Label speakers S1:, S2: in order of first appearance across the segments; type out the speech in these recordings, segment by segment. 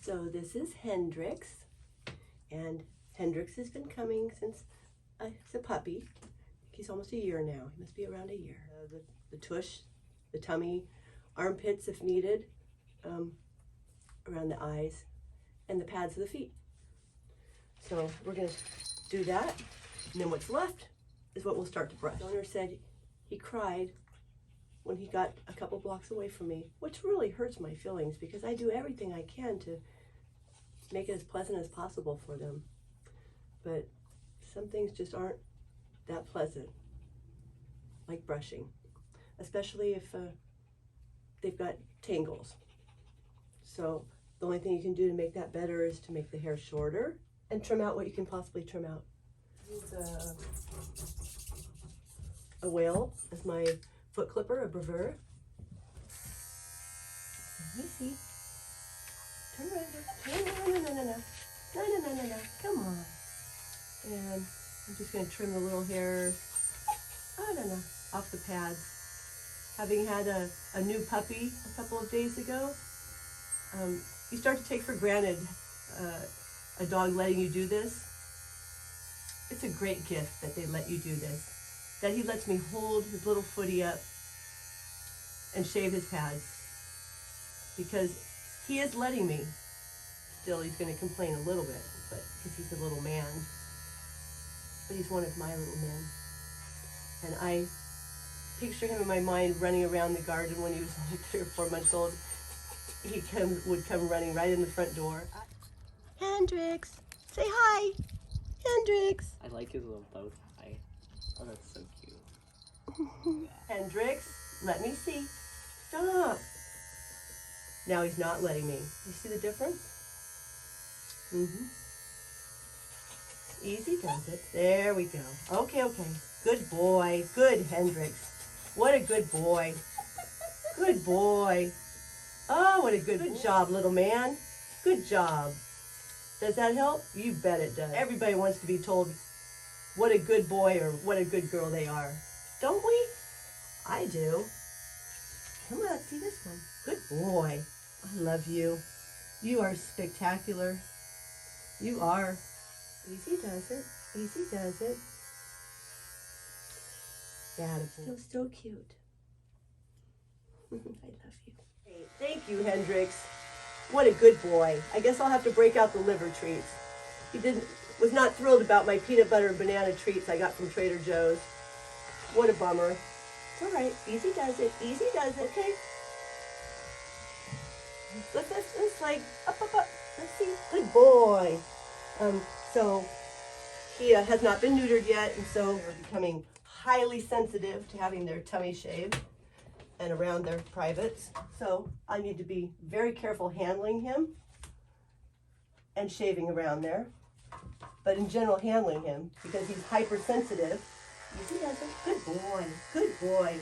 S1: So this is Hendrix, and Hendrix has been coming since he's a puppy. He's almost a year now. He must be around a year. The tush, the tummy, armpits if needed, around the eyes, and the pads of the feet. So we're going to do that, and then what's left is what we'll start to brush. The owner said he cried when he got a couple blocks away from me, which really hurts my feelings because I do everything I can to make it as pleasant as possible for them. But some things just aren't that pleasant, like brushing, especially if they've got tangles. So the only thing you can do to make that better is to make the hair shorter and trim out what you can possibly trim out. Use a whale as my foot clipper, a brever. Let me see. Turn around. No. Come on. And I'm just going to trim the little hair, off the pads. Having had a new puppy a couple of days ago, you start to take for granted a dog letting you do this. It's a great gift that they let you do this. That he lets me hold his little footy up and shave his pads, because he is letting me. Still, he's going to complain a little bit, but because he's a little man. But he's one of my little men. And I picture him in my mind running around the garden when he was like 3 or 4 months old. He would come running right in the front door. Hendrix, say hi. Hendrix.
S2: I like his little bow tie. Oh, that's so cute.
S1: Hendrix, let me see. Stop. Now he's not letting me. You see the difference? Easy does it. There we go. Okay. Good boy. Good, Hendrix. What a good boy. Good boy. Oh, what a good job, little man. Good job. Does that help? You bet it does. Everybody wants to be told what a good boy or what a good girl they are. Don't we? I do. Come on, see this one. Good boy. I love you. You are spectacular. You are. Easy does it. Easy does it. Still so cute. I love you. Hey, thank you, Hendrix. What a good boy. I guess I'll have to break out the liver treats. He was not thrilled about my peanut butter and banana treats I got from Trader Joe's. What a bummer. It's all right. Easy does it. Easy does it. Okay. Let's like up. Let's see. Good boy. So he has not been neutered yet, and so they're becoming highly sensitive to having their tummy shaved and around their privates. So I need to be very careful handling him and shaving around there. But in general, handling him because he's hypersensitive. Easy does it. Good boy. Good boy.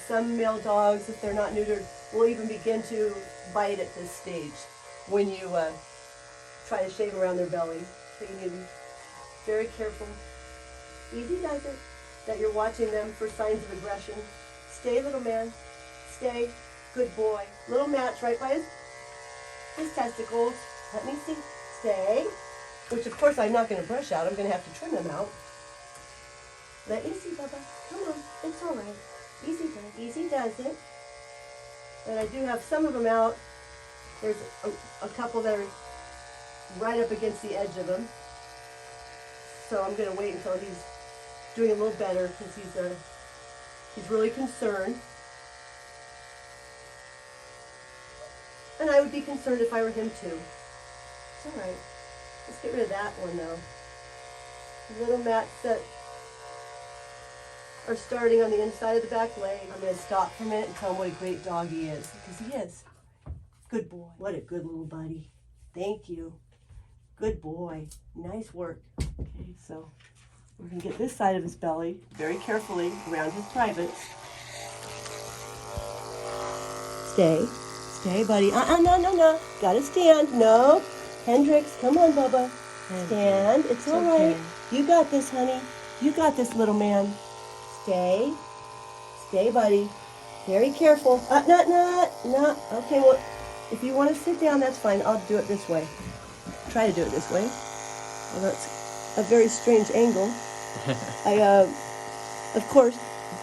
S1: Some male dogs, if they're not neutered, will even begin to bite at this stage when you try to shave around their belly. So you need to be very careful. Easy does it. That you're watching them for signs of aggression. Stay, little man. Stay. Good boy. Little match right by his testicles. Let me see. Stay. Which, of course, I'm not going to brush out. I'm going to have to trim them out. Let me see, Bubba. Come on. It's all right. Easy does it. And I do have some of them out. There's a couple that are right up against the edge of them. So I'm going to wait until he's doing a little better because he's really concerned. And I would be concerned if I were him too. It's all right. Let's get rid of that one though. The little mats that are starting on the inside of the back leg. I'm going to stop for a minute and tell him what a great dog he is, because he is. Good boy. What a good little buddy. Thank you. Good boy. Nice work. Okay, so we're going to get this side of his belly very carefully around his privates. Stay. Stay, buddy. No. Gotta stand. No. Hendrix, come on, Bubba. Stand. It's all right. You got this, honey. You got this, little man. Stay. Stay, buddy. Very careful. No. Okay, well, If you want to sit down, that's fine. I'll do it this way. Try to do it this way. Although it's a very strange angle. I, of course,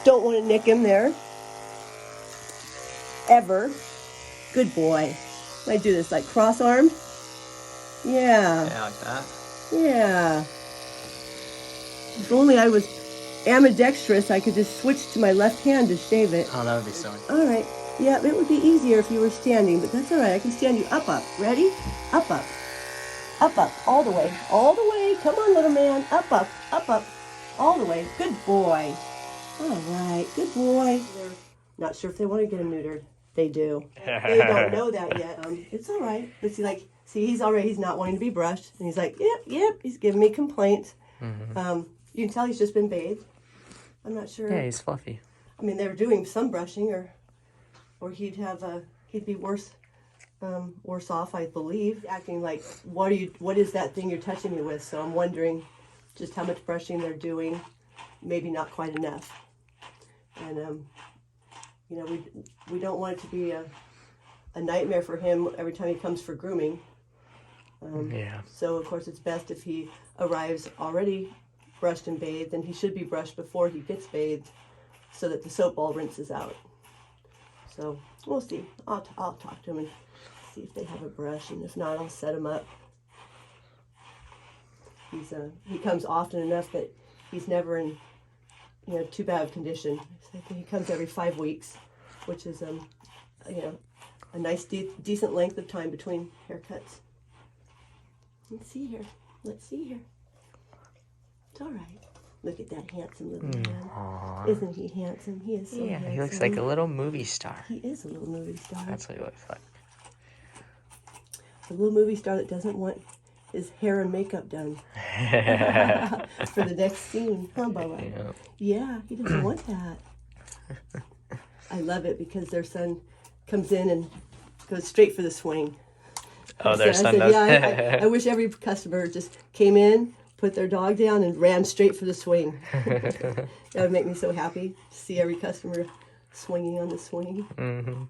S1: don't want to nick him there. Ever. Good boy. I do this like cross-armed. Yeah.
S2: Yeah, like that.
S1: Yeah. If only I was ambidextrous, I could just switch to my left hand to shave it.
S2: Oh, that would be so much.
S1: All right. Yeah, it would be easier if you were standing, but that's all right. I can stand you up. Ready? Up. All the way. All the way. Come on, little man. Up. All the way. Good boy. All right. Good boy. They're not sure if they want to get him neutered. They do. They don't know that yet. It's all right. But see, he's not wanting to be brushed. And he's like, yep. He's giving me complaints.
S2: Mm-hmm.
S1: You can tell he's just been bathed. I'm not sure.
S2: Yeah, he's fluffy.
S1: I mean, they were doing some brushing, or he'd be worse off, I believe. Acting like, what is that thing you're touching me with? So I'm wondering just how much brushing they're doing. Maybe not quite enough. And we don't want it to be a nightmare for him every time he comes for grooming.
S2: Yeah.
S1: So of course it's best if he arrives already brushed and bathed, and he should be brushed before he gets bathed, so that the soap ball rinses out. So we'll see. I'll talk to him and see if they have a brush, and if not, I'll set him up. He comes often enough that he's never in too bad of condition. So I think he comes every 5 weeks, which is a nice decent length of time between haircuts. Let's see here. It's all right. Look at that handsome little man.
S2: Aww.
S1: Isn't he handsome? He is so handsome.
S2: Yeah, he looks like a little movie star.
S1: He is a little movie star.
S2: That's what he looks like.
S1: A little movie star that doesn't want his hair and makeup done for the next scene. Huh, Bubba? Yeah, he doesn't want that. I love it because their son comes in and goes straight for the swing.
S2: Oh, their son does?
S1: Yeah, I wish every customer just came in, put their dog down, and ran straight for the swing. That would make me so happy to see every customer swinging on the swing.
S2: Mm-hmm.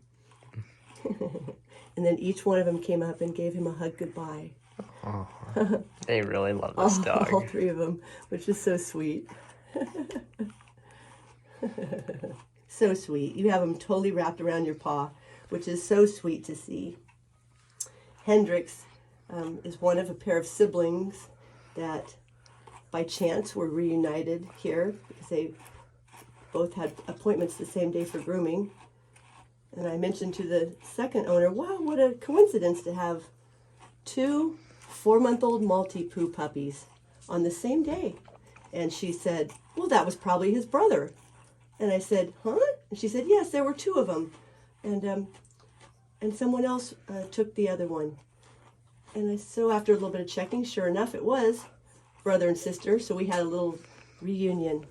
S1: And then each one of them came up and gave him a hug goodbye.
S2: Oh, they really love this dog.
S1: All 3 of them, which is so sweet. So sweet. You have them totally wrapped around your paw, which is so sweet to see. Hendrix is one of a pair of siblings that by chance were reunited here because they both had appointments the same day for grooming. And I mentioned to the second owner, wow, what a coincidence to have 2 4-month-old Malty-poo puppies on the same day. And she said, well, that was probably his brother. And I said, huh? And she said, yes, there were 2 of them. And someone else took the other one. And so after a little bit of checking, sure enough, it was brother and sister. So we had a little reunion.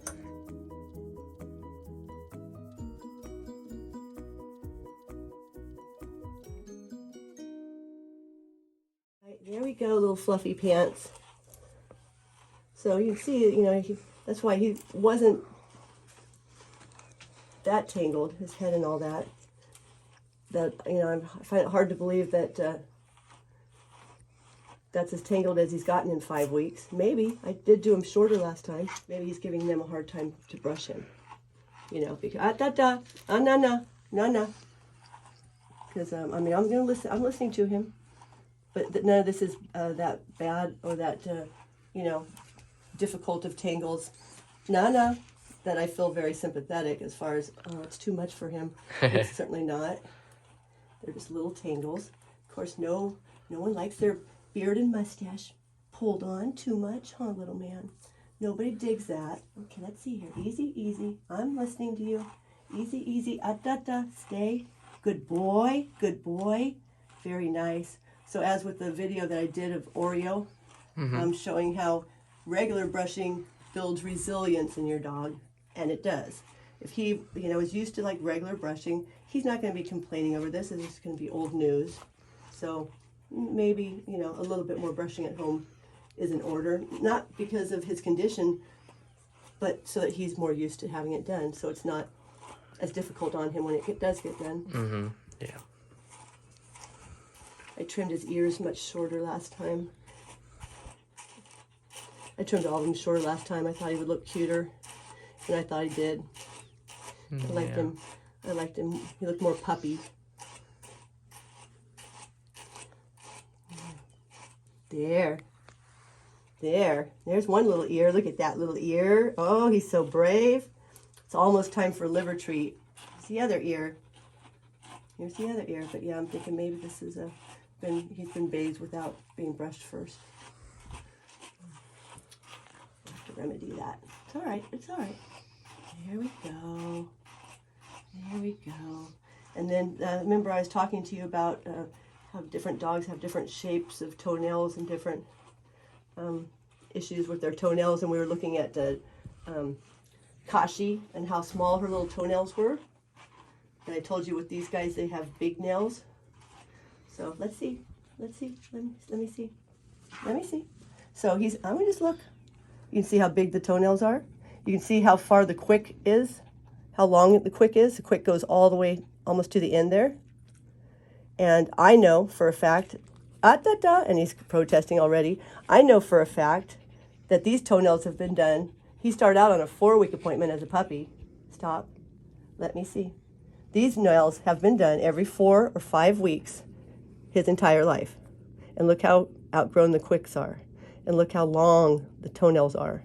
S1: Right, there we go, little fluffy pants. So you can see, that's why he wasn't that tangled, his head and all that. I find it hard to believe that that's as tangled as he's gotten in 5 weeks. Maybe. I did do him shorter last time. Maybe he's giving them a hard time to brush him. Because, no. Because, I'm going to listen. I'm listening to him. But none of this is that bad or that, difficult of tangles. No. That I feel very sympathetic as far as, it's too much for him. It's certainly not. They're just little tangles. Of course, no one likes their beard and mustache pulled on too much, huh, little man? Nobody digs that. Okay, let's see here. Easy. I'm listening to you. Easy. Stay. Good boy. Very nice. So as with the video that I did of Oreo, I'm showing how regular brushing builds resilience in your dog, and it does. If he, is used to like regular brushing, he's not going to be complaining over this. It's just going to be old news. So maybe, a little bit more brushing at home is in order. Not because of his condition, but so that he's more used to having it done. So it's not as difficult on him when it does get done.
S2: Mm-hmm. Yeah.
S1: I trimmed his ears much shorter last time. I trimmed all of them shorter last time. I thought he would look cuter, and I thought he did. I liked him. I liked him. He looked more puppy. There's one little ear. Look at that little ear. Oh, he's so brave. It's almost time for liver treat. Here's the other ear. Here's the other ear. But yeah, I'm thinking maybe this is he's been bathed without being brushed first. I have to remedy that. It's all right. It's all right. There we go. There we go. And then remember I was talking to you about how different dogs have different shapes of toenails and different issues with their toenails, and we were looking at Kashi and how small her little toenails were. And I told you with these guys they have big nails. So let's see. Let me see. So I'm gonna just look. You can see how big the toenails are. You can see how far the quick is, how long the quick is. The quick goes all the way almost to the end there. And I know for a fact, and he's protesting already. I know for a fact that these toenails have been done. He started out on a 4-week appointment as a puppy. Stop. Let me see. These nails have been done every 4 or 5 weeks his entire life. And look how outgrown the quicks are. And look how long the toenails are.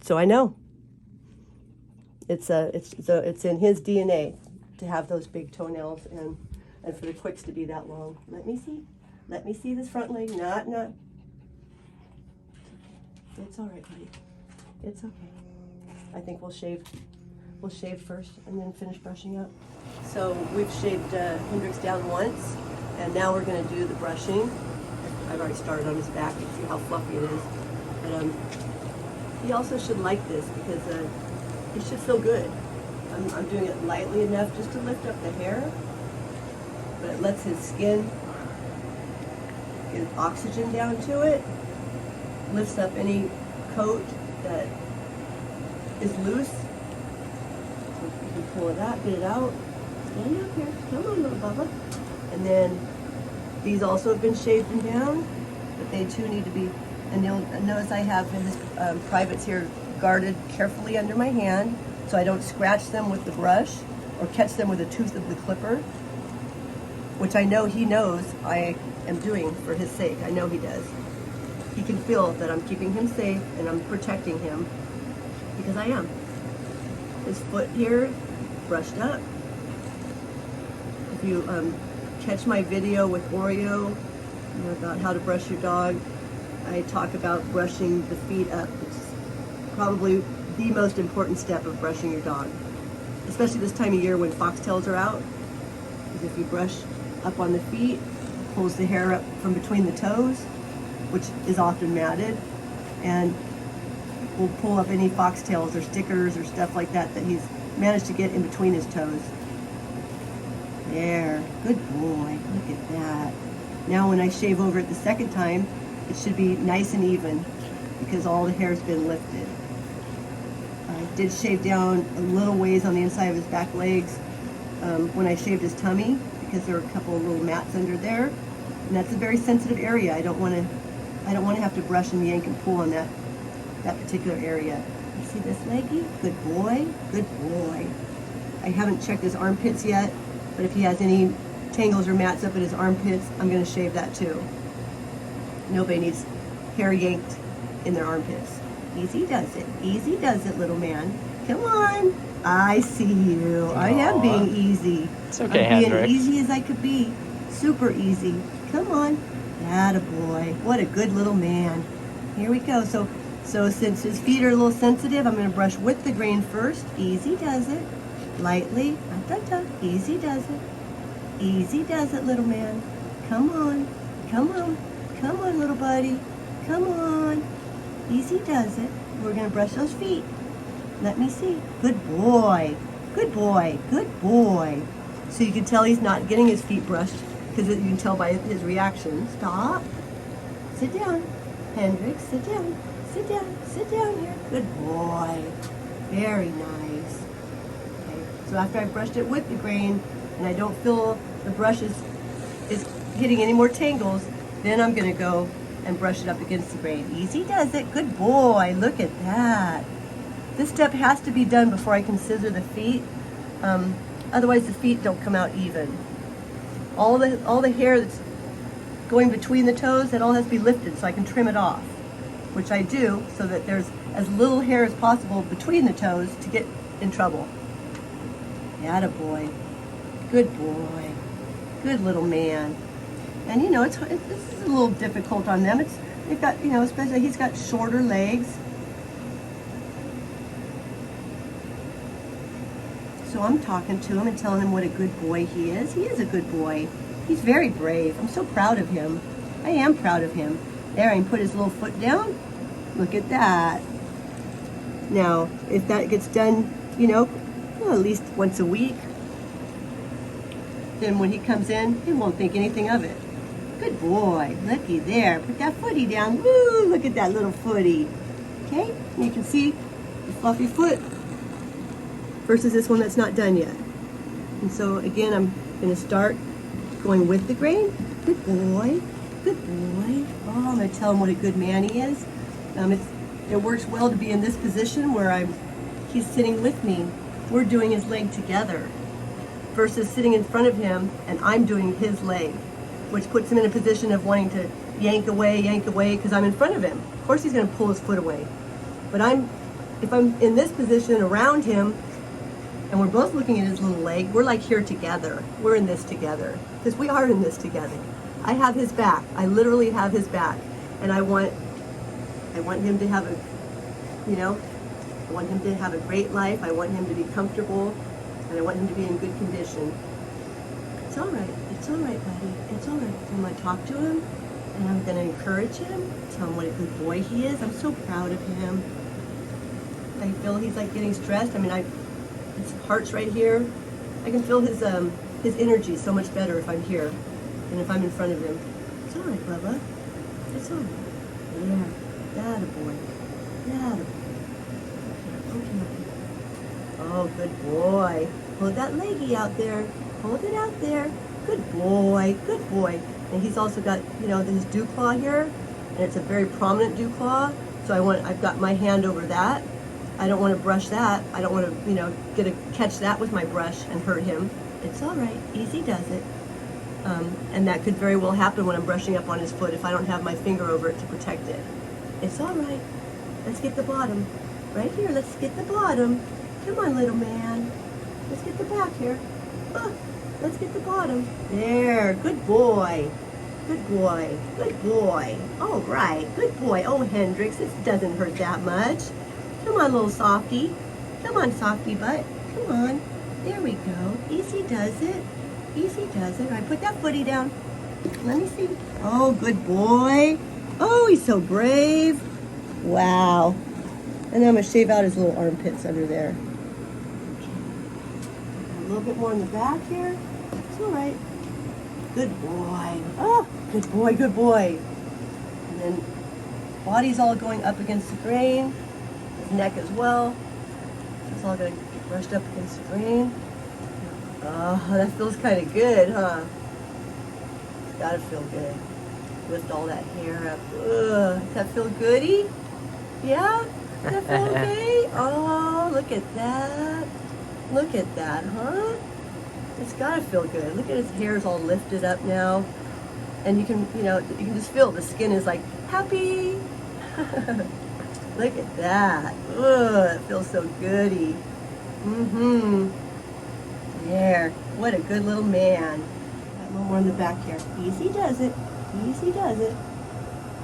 S1: So I know. It's in his DNA to have those big toenails and for the quicks to be that long. Let me see this front leg. Not. It's all right, buddy. It's okay. I think we'll shave first and then finish brushing up. So we've shaved Hendrix down once, and now we're going to do the brushing. I've already started on his back. You can see how fluffy it is. But he also should like this because he should feel good. I'm doing it lightly enough just to lift up the hair, but it lets his skin get oxygen down to it, lifts up any coat that is loose. So you can pull it out, get it out. Stand up here. Come on, little Bubba. And then these also have been shaved and down, but they too need to be, and you'll notice I have his privates here guarded carefully under my hand so I don't scratch them with the brush or catch them with the tooth of the clipper, which I know he knows I am doing for his sake. I know he does. He can feel that I'm keeping him safe and I'm protecting him because I am. His foot here, brushed up. If you catch my video with Oreo, about how to brush your dog, I talk about brushing the feet up. It's probably the most important step of brushing your dog, especially this time of year when foxtails are out, because if you brush up on the feet, it pulls the hair up from between the toes, which is often matted, and will pull up any foxtails or stickers or stuff like that that he's managed to get in between his toes. There, good boy, look at that. Now when I shave over it the second time, it should be nice and even because all the hair's been lifted. I did shave down a little ways on the inside of his back legs when I shaved his tummy because there were a couple of little mats under there, and that's a very sensitive area. I don't want to have to brush and yank and pull on that particular area. You see this leggy? Good boy, good boy. I haven't checked his armpits yet, but if he has any tangles or mats up in his armpits, I'm going to shave that too. Nobody needs hair yanked in their armpits. Easy does it, little man. Come on. I see you. Aww. I am being easy.
S2: It's okay,
S1: I'm being
S2: Hendrix.
S1: easy as I could be. Super easy. Come on. Attaboy. What a good little man. Here we go. So since his feet are a little sensitive, I'm going to brush with the grain first. Easy does it. Lightly. Easy does it. Easy does it, little man. Come on. Come on. Come on, little buddy. Come on. Easy does it. We're going to brush those feet. Let me see. Good boy. Good boy. Good boy. So you can tell he's not getting his feet brushed because you can tell by his reaction. Stop. Sit down. Hendrix, sit down. Sit down. Sit down here. Good boy. Very nice. Okay. So after I brushed it with the grain and I don't feel the brushes is hitting any more tangles, then I'm gonna go and brush it up against the grain. Easy does it, good boy, look at that. This step has to be done before I can scissor the feet. Otherwise the feet don't come out even. All the hair that's going between the toes, that all has to be lifted so I can trim it off, which I do so that there's as little hair as possible between the toes to get in trouble. Attaboy. Good boy. Good little man. And you know, this is a little difficult on them. They've got, you know, especially he's got shorter legs. So I'm talking to him and telling him what a good boy he is. He is a good boy. He's very brave. I'm so proud of him. I am proud of him. There, I can put his little foot down. Look at that. Now, if that gets done, you know, well, at least once a week, then when he comes in, he won't think anything of it. Good boy. Looky there. Put that footy down. Woo! Look at that little footy. Okay? You can see the fluffy foot versus this one that's not done yet. And so again, I'm going to start going with the grain. Good boy. Good boy. Oh, I'm going to tell him what a good man he is. It works well to be in this position where he's sitting with me. We're doing his leg together versus sitting in front of him and I'm doing his leg, which puts him in a position of wanting to yank away because I'm in front of him. Of course he's going to pull his foot away. But if I'm in this position around him and we're both looking at his little leg, we're like here together. We're in this together because we are in this together. I have his back. I literally have his back. And I want him to have I want him to have a great life. I want him to be comfortable, and I want him to be in good condition. It's all right, buddy. It's all right. I'm going to talk to him, and I'm going to encourage him, tell him what a good boy he is. I'm so proud of him. I feel he's like getting stressed. I mean, his heart's right here. I can feel his energy so much better if I'm here than if I'm in front of him. It's all right, Bubba. It's all right. Yeah, attaboy. Attaboy. Oh, good boy. Hold that leggy out there. Hold it out there. Good boy. Good boy. And he's also got, you know, this dew claw here, and it's a very prominent dew claw. So I've got my hand over that. I don't want to brush that. I don't want to, you know, catch that with my brush and hurt him. It's all right. Easy does it. And that could very well happen when I'm brushing up on his foot if I don't have my finger over it to protect it. It's all right. Let's get the bottom. Right here, let's get the bottom. Come on, little man. Let's get the back here. Let's get the bottom. There, good boy. Good boy. Good boy. All right, good boy. Oh, Hendrix, this doesn't hurt that much. Come on, little softy. Come on, softy butt. Come on. There we go. Easy does it. Easy does it. All right, put that footy down. Let me see. Oh, good boy. Oh, he's so brave. Wow. And then I'm going to shave out his little armpits under there. Okay. A little bit more in the back here. It's all right. Good boy. Oh, good boy, good boy. And then body's all going up against the grain. His neck as well. It's all going to get brushed up against the grain. Oh, that feels kind of good, huh? It's got to feel good. Lift all that hair up. Ugh, does that feel goody? Yeah? Does that feel okay? Oh, look at that. Look at that, huh? It's gotta feel good. Look at his hair's all lifted up now. And you can, you know, you can just feel the skin is like happy. Look at that. Ugh, it feels so goody. Mm-hmm. There. What a good little man. Got a little more in the back here. Easy does it. Easy does it.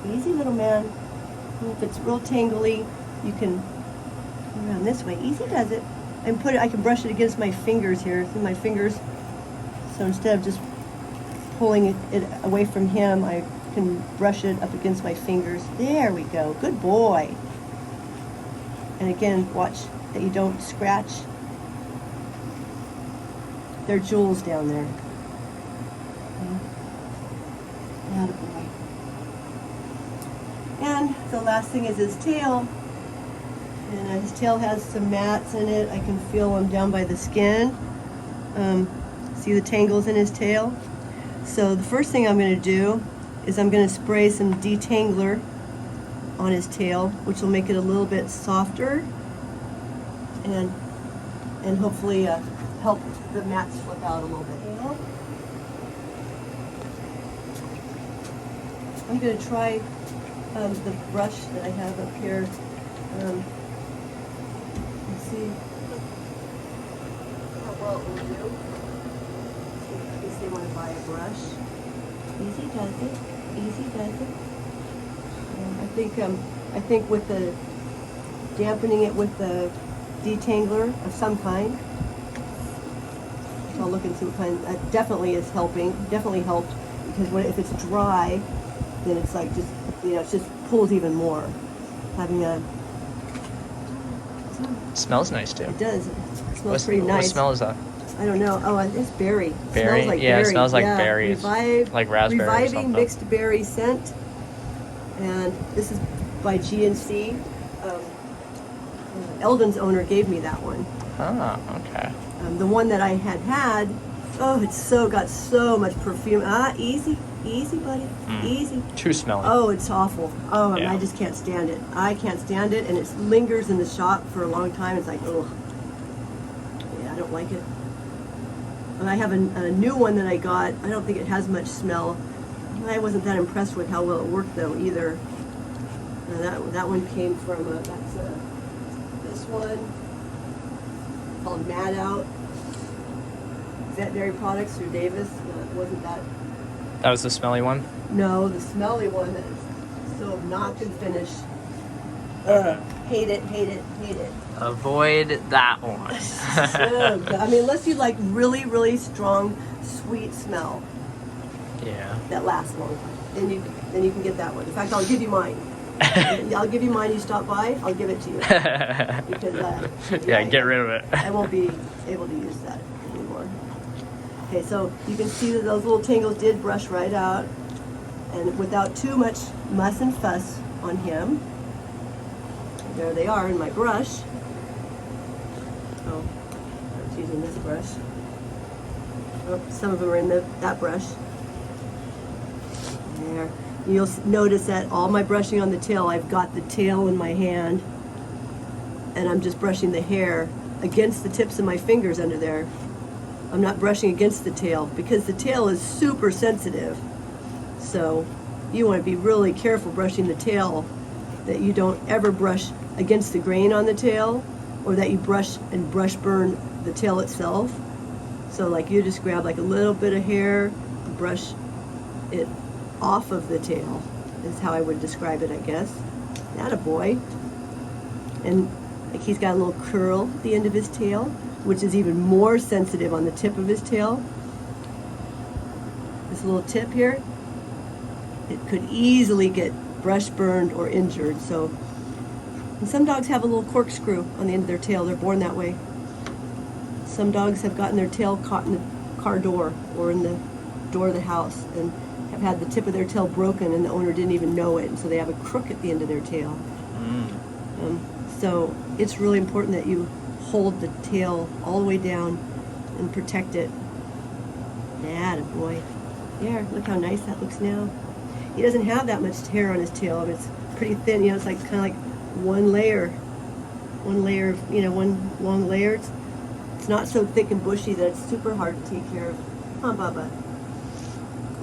S1: Easy, little man. If it's real tangly, you can go around this way. Easy does it. And I can brush it against my fingers here. See my fingers? So instead of just pulling it away from him, I can brush it up against my fingers. There we go. Good boy. And again, watch that you don't scratch their jewels down there. Attaboy. And the last thing is his tail. And his tail has some mats in it. I can feel them down by the skin. See the tangles in his tail? So the first thing I'm going to do is I'm going to spray some detangler on his tail, which will make it a little bit softer and hopefully help the mats flip out a little bit. I'm going to try the brush that I have up here. Let's see how well it will do. In case they want to buy a brush. Easy does it. Easy does it. I think with the dampening it with the detangler of some kind. I'll look and see what kind. That definitely is helping. Definitely helped, because if it's dry, then it's like just, you know, it just pulls even more. Having a
S3: It smells nice too.
S1: it does. It smells pretty nice.
S3: What smell is that?
S1: I don't know. Oh, it's berry.
S3: Berry?
S1: Smells like
S3: Yeah,
S1: berry.
S3: it smells like berries. Like raspberry or
S1: Reviving
S3: something.
S1: mixed berry scent. And this is by GNC. Eldon's owner gave me that one.
S3: Ah, okay.
S1: The one that I had, oh, it's got so much perfume. Easy, buddy, easy.
S3: Too smelly.
S1: Oh, it's awful. Oh,
S3: Yeah.
S1: I just can't stand it. I can't stand it, and it lingers in the shop for a long time. It's like, oh, yeah, I don't like it. And I have a new one that I got. I don't think it has much smell. I wasn't that impressed with how well it worked though either. That one came from this one called Mad Out. Veterinary Products through Davis. Wasn't that?
S3: That was the smelly one?
S1: No, the smelly one that is so knock and finish. Hate it, hate it, hate it.
S3: Avoid that one.
S1: So good. I mean, unless you like really, really strong, sweet smell
S3: Yeah.
S1: that lasts long, then you can get that one. In fact, I'll give you mine. I'll give you mine. You stop by, I'll give it to you. Because
S3: Yeah, get rid of it.
S1: I won't be able to use that anymore. Okay, so you can see that those little tangles did brush right out, and without too much muss and fuss on him. There they are in my brush. Oh, I was using this brush. Oh, some of them are in that brush. There. You'll notice that all my brushing on the tail, I've got the tail in my hand, and I'm just brushing the hair against the tips of my fingers under there. I'm not brushing against the tail, because the tail is super sensitive. So you want to be really careful brushing the tail, that you don't ever brush against the grain on the tail, or that you brush burn the tail itself. So like you just grab like a little bit of hair, brush it off of the tail, is how I would describe it, I guess. Attaboy. And like he's got a little curl at the end of his tail, which is even more sensitive on the tip of his tail. This little tip here, it could easily get brush burned or injured. So, and some dogs have a little corkscrew on the end of their tail. They're born that way. Some dogs have gotten their tail caught in the car door or in the door of the house and have had the tip of their tail broken, and the owner didn't even know it, and so they have a crook at the end of their tail. So it's really important that you hold the tail all the way down and protect it. Attaboy. There, look how nice that looks now. He doesn't have that much hair on his tail. It's pretty thin, you know, it's like kind of like one layer of, you know, one long layer. It's not so thick and bushy that it's super hard to take care of. Huh, Bubba?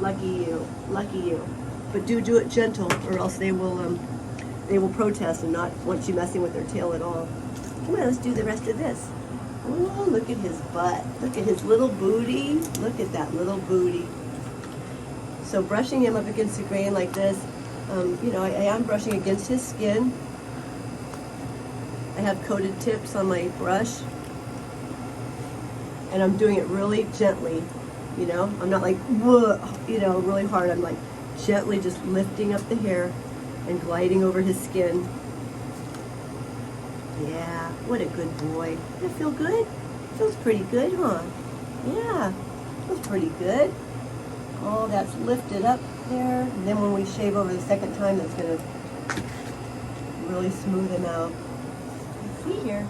S1: Lucky you. But do it gentle, or else they will protest and not want you messing with their tail at all. Come on, let's do the rest of this. Oh, look at his butt. Look at his little booty. Look at that little booty. So brushing him up against the grain like this, you know, I am brushing against his skin. I have coated tips on my brush, and I'm doing it really gently. You know, I'm not like, whoa, you know, really hard. I'm like gently just lifting up the hair and gliding over his skin. Yeah, what a good boy. Does it feel good? Feels pretty good, huh? Yeah, feels pretty good. All that's lifted up there. And then when we shave over the second time, that's going to really smooth him out. Let's see here.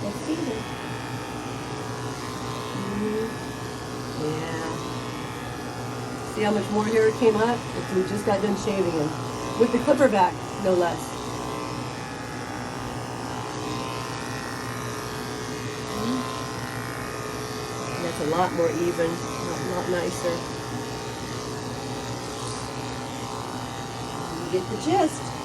S1: Let's see here. Yeah. See how much more hair came up? We just got done shaving him. With the clipper back, no less. That's a lot more even, a lot nicer. You get the gist.